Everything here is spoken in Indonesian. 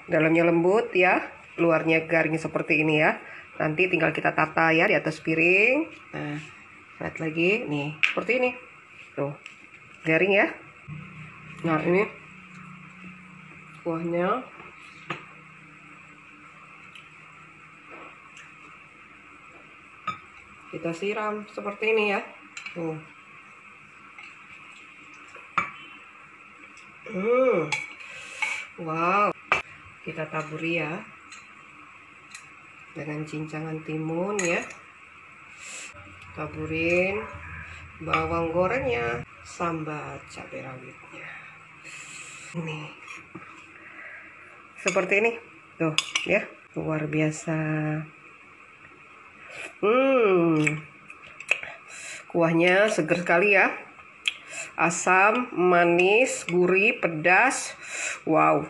Dalamnya lembut ya, luarnya garing seperti ini ya. Nanti tinggal kita tata ya di atas piring. Nah, lihat lagi nih, seperti ini. Tuh, garing ya. Nah, ini kuahnya. Kita siram seperti ini ya. Tuh. Wow. Kita taburi ya. Dengan cincangan timun ya. Taburin bawang gorengnya, sambal cabai rawitnya. Ini. Seperti ini. Tuh, ya. Luar biasa. Kuahnya seger sekali ya. Asam, manis, gurih, pedas. Wow,